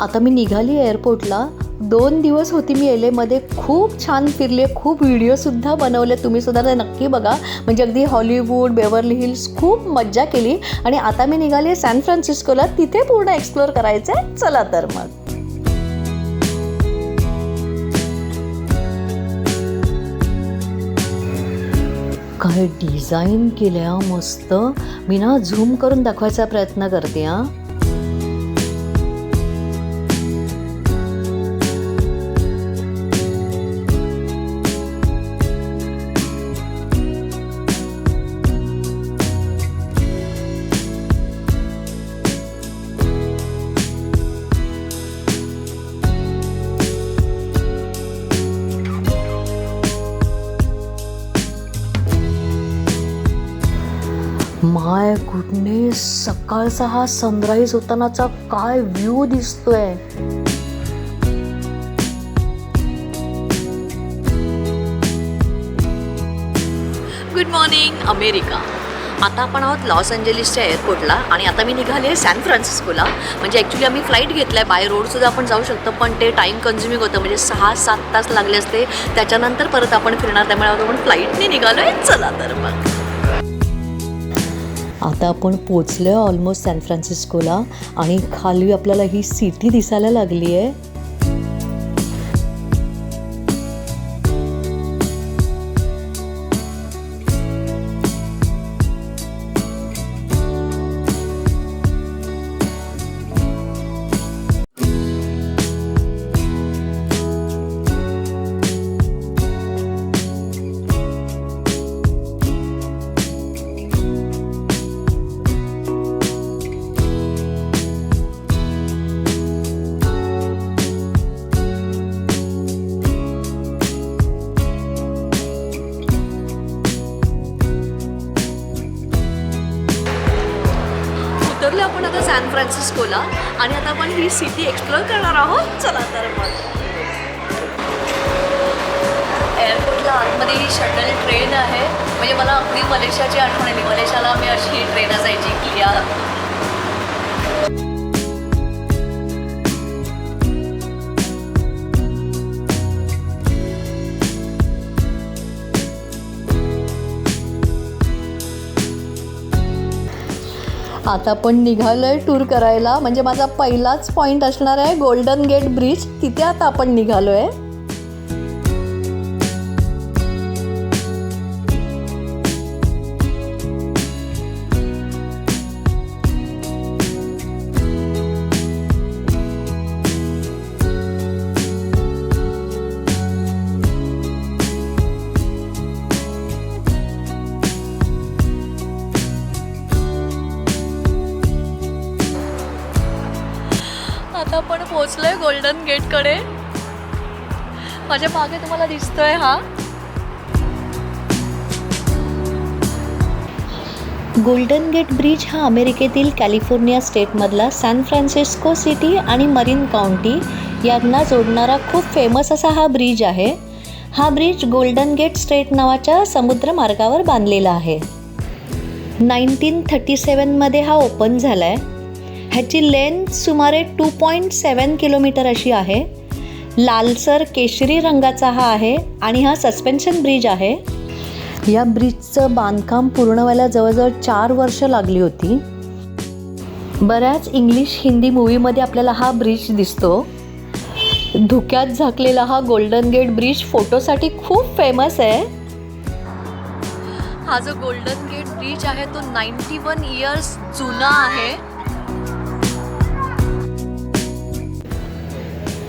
आता मी निघाली एअरपोर्टला. 2 दिवस होती मी LA मध्ये. खूप छान फिरले, खूप व्हिडिओसुद्धा बनवले. तुम्हीसुद्धा ते नक्की बघा. म्हणजे अगदी हॉलिवूड, बेवर्ली हिल्स खूप मज्जा केली. आणि आता मी निघाली सॅन फ्रान्सिस्कोला. तिथे पूर्ण एक्सप्लोअर करायचं आहे. चला तर मग. काय डिझाईन केल्या मस्त. मी ना झूम करून दाखवायचा प्रयत्न करते हां. माय गुडनेस, सकाळचा हा सनराईज होतानाचा काय व्ह्यू दिसतोय. Good morning America. आता आपण आहोत लॉस एंजेलिसच्या एअरपोर्टला आणि आता मी निघाले आहे सॅन फ्रान्सिस्कोला. म्हणजे ॲक्च्युली आम्ही फ्लाईट घेतला आहे. बाय रोडसुद्धा आपण जाऊ शकतो, पण ते टाईम कन्झ्युमिंग होतं. म्हणजे 6-7 तास लागले असते. त्याच्यानंतर परत आपण फिरणार, त्यामुळे आपण फ्लाईटने निघालो आहे. चला तर मग. आता आपण पोचलो आहे ऑलमोस्ट सॅन फ्रान्सिस्कोला आणि खाली आपल्याला ही सिटी दिसायला लागली आहे. उतरलो आपण आता सॅन फ्रान्सिस्कोला आणि आता आपण ही सिटी एक्सप्लोअर करणार आहोत. चला तर मग. एअरपोर्टला आतमध्ये ही शटल ट्रेन आहे. म्हणजे मला अगदी मलेशियाची आठवण आली. मलेशियाला मी अशी ट्रेन असायची किया. आता आपण निघालो आहे टूर करायला. म्हणजे माझा पहिलाच पॉईंट असणार आहे गोल्डन गेट ब्रिज. तिथे आता आपण निघालो आहे. आता आपण पोहोचलोय गोल्डन गेटकडे. माझ्या मागे तुम्हाला दिसतोय हा गोल्डन गेट ब्रिज. हा अमेरिकेतील कॅलिफोर्निया स्टेटमधला सॅन फ्रान्सिस्को सिटी आणि मरीन काउंटी यांना जोडणारा खूप फेमस असा हा ब्रिज आहे. हा ब्रिज गोल्डन गेट स्ट्रेट नावाच्या समुद्रमार्गावर बांधलेला आहे. 1937मध्ये हा ओपन झाला आहे. ह्याची लेंथ सुमारे 2.7 किलोमीटर अशी आहे. लालसर केशरी रंगाचा हा आहे आणि हा सस्पेन्शन ब्रिज आहे. या ब्रिजचं बांधकाम पूर्ण व्हायला जवळजवळ 4 वर्ष लागली होती. बऱ्याच इंग्लिश हिंदी मूवीमध्ये आपल्याला हा ब्रिज दिसतो. धुक्यात झाकलेला हा गोल्डन गेट ब्रिज फोटोसाठी खूप फेमस आहे. हा जो गोल्डन गेट ब्रिज आहे तो 91 इयर्स जुना आहे.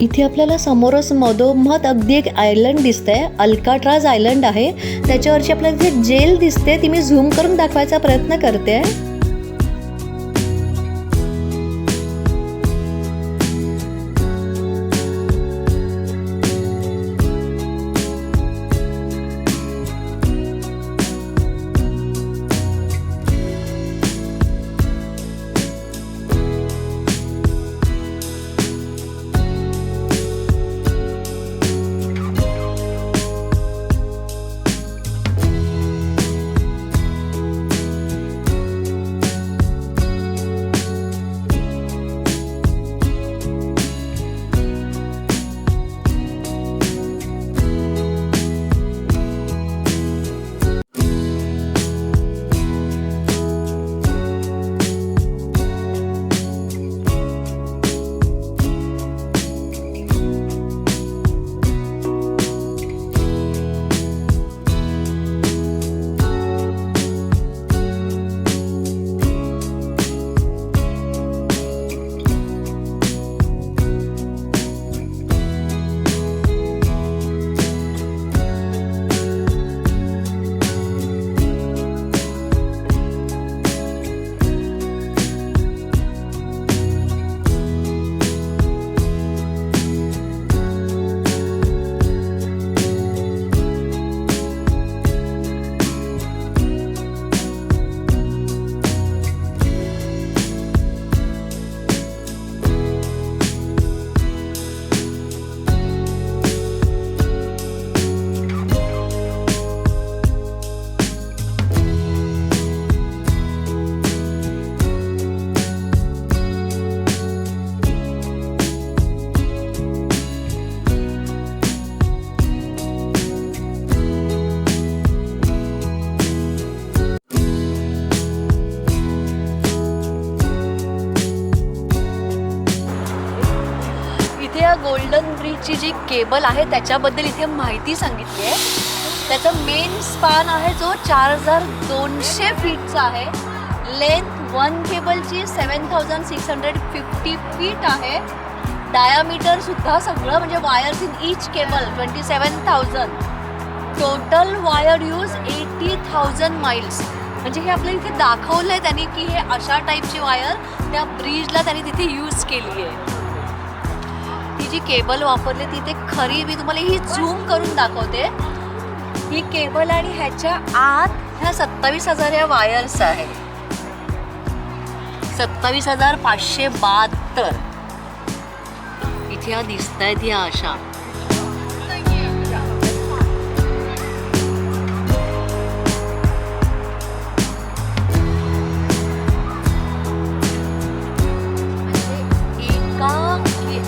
इथे आपल्याला समोरच मधोमध अगदी एक आयलंड दिसतंय. अल्काट्राज आयलंड आहे. त्याच्यावरची आपल्याला जे जेल दिसते ती मी झूम करून दाखवायचा प्रयत्न करते. ब्रिजची जी केबल आहे त्याच्याबद्दल इथे माहिती सांगितली आहे. त्याचा मेन स्पॅन आहे जो 4200 फीटचा आहे. लेंथ वन केबलची 7650 फीट आहे. डायामीटर सुद्धा सगळं म्हणजे wires in each cable 27,000. Total wire use 80,000 miles. म्हणजे हे आपल्याला इथे दाखवलं आहे त्यांनी की हे अशा टाईपची वायर त्या ब्रिजला त्यांनी तिथे यूज केली आहे. ती जी केबल वापरली ती ते खरी मी तुम्हाला ही झूम करून दाखवते. ही केबल आणि ह्याच्या आत ह्या 27,000 या वायर्स आहेत. 27,572 इथे ह्या दिसत आहेत ह्या अशा.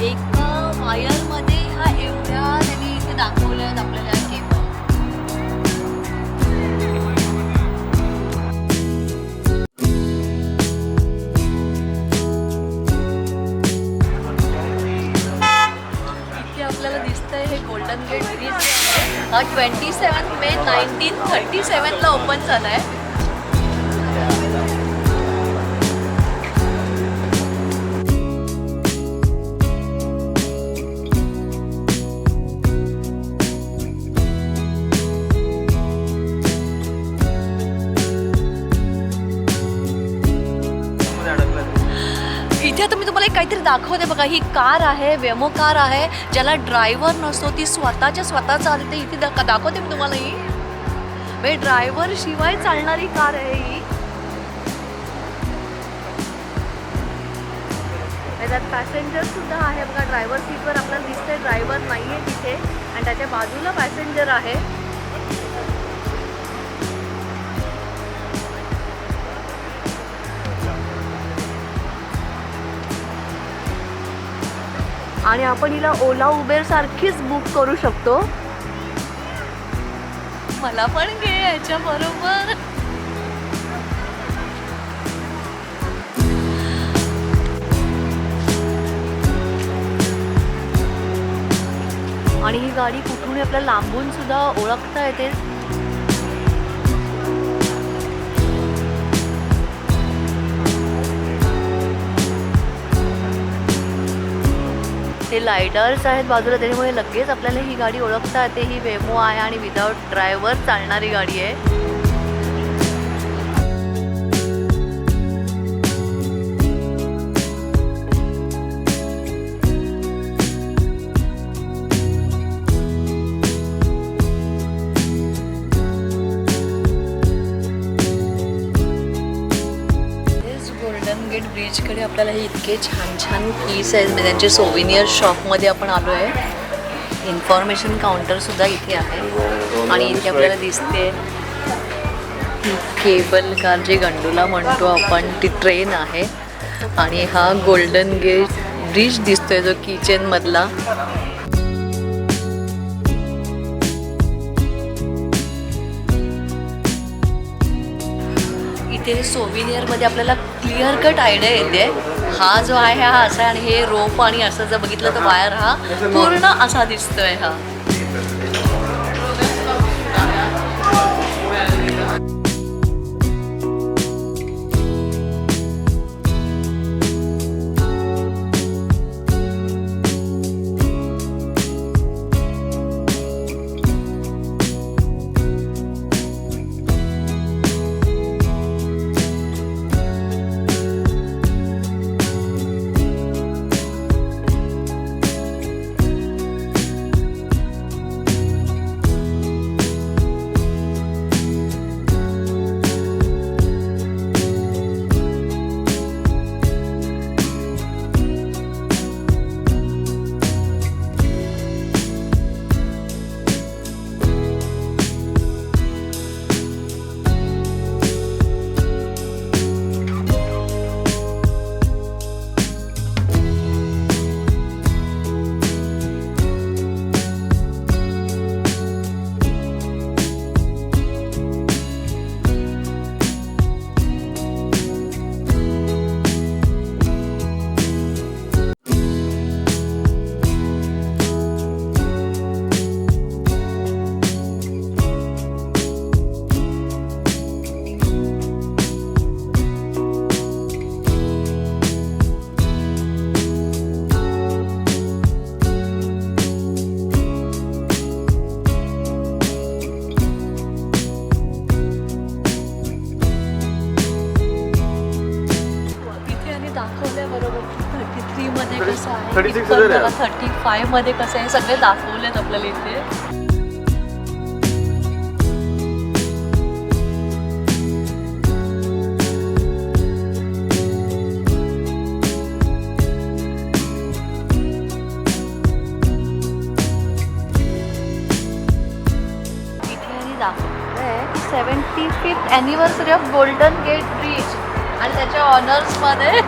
एका वायरमध्ये ह्या एवढ्या त्यांनी इथे दाखवल्या आहेत आपल्याला केबल. इथे आपल्याला दिसतंय हे गोल्डन गेट ब्रिज हा 27 मे 1937ला ओपन झालाय. इथे आता मी तुम्हाला एक काहीतरी दाखवते बघा. ही कार आहे, वेमो कार आहे, ज्याला ड्रायव्हर नसतो. ती स्वतः चालते. इथे दाखवते मी तुम्हाला. ही म्हणजे ड्रायव्हर शिवाय चालणारी कार आहे ही. त्यात पॅसेंजर सुद्धा आहे बघा. ड्रायव्हर सीटवर आपल्याला दिसतंय ड्रायव्हर नाही आहे तिथे आणि त्याच्या बाजूला पॅसेंजर आहे. आणि आपण हिला ओला उबेर सारखीच बुक करू शकतो. मला पण घे याच्या बरोबर. आणि ही गाडी कुठून आपल्याला लांबून सुद्धा ओळखता येते. हे लायडर्स आहेत बाजूला त्याच्यामुळे लगेच आपल्याला ही गाडी ओळखता येते. ही वेमो आहे आणि विदाउट ड्रायव्हर चालणारी गाडी आहे. गोल्डन गेट ब्रिजकडे आपल्याला हे इतके छान छान पीस आहेत. म्हणजे त्यांचे सोविनियर शॉपमध्ये आपण आलो आहे. इन्फॉर्मेशन काउंटरसुद्धा इथे आहे आणि इथे आपल्याला दिसते केबल कार जे गंडोला म्हणतो आपण ती ट्रेन आहे. आणि हा गोल्डन गेट ब्रिज दिसतोय जो किचनमधला. इथे सोविनियरमध्ये आपल्याला क्लिअर कट आयडिया येते. हा जो आहे हा असा आहे आणि हे रोप आणि असं जर बघितलं तर वायर हा पूर्ण असा दिसतोय. हा 36,000 आहे. 35 मध्ये कसं आहे सगळे दाखवलेत आपल्याला इथे. दाखवलंय 75th anniversary of golden gate bridge आणि त्याच्या ऑनर्समध्ये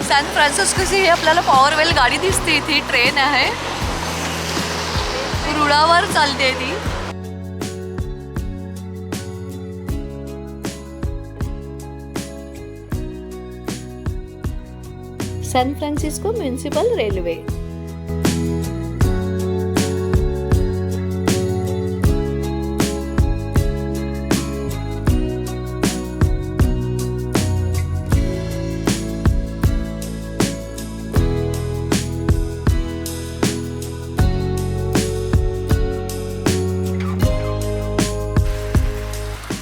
सॅन फ्रान्सिस्कोची ही आपल्याला पॉवरवेल गाडी दिसते. इथे ट्रेन आहे, रुळावर चालते ती. San Francisco municipal railway.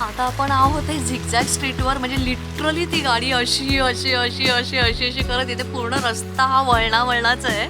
आता आपण आहोत झिगझॅग स्ट्रीटवर. म्हणजे लिटरली ती गाडी अशी अशी अशी अशी अशी अशी करत इथे पूर्ण रस्ता हा वळणाचा आहे.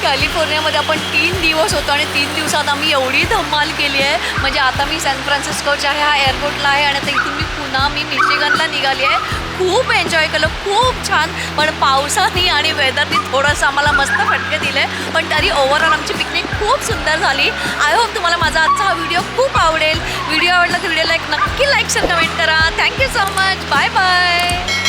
कॅलिफोर्नियामध्ये आपण 3 दिवस होतो आणि 3 दिवसात आम्ही एवढी धमाल केली आहे. म्हणजे आता मी सॅन फ्रान्सिस्कोच्या ह्या एअरपोर्टला आहे आणि आता इथून मी पुन्हा मिशिगनला निघाली आहे. खूप एन्जॉय केलं, खूप छान. पण पावसाने आणि वेदरनी थोडंसं आम्हाला मस्त फटके दिले, पण तरी ओव्हरऑल आमची पिकनिक खूप सुंदर झाली. आय होप तुम्हाला माझा आजचा हा व्हिडिओ खूप आवडेल. व्हिडिओ आवडला तर व्हिडिओला नक्की लाईक शेअर कमेंट करा. Thank you so much. Bye bye.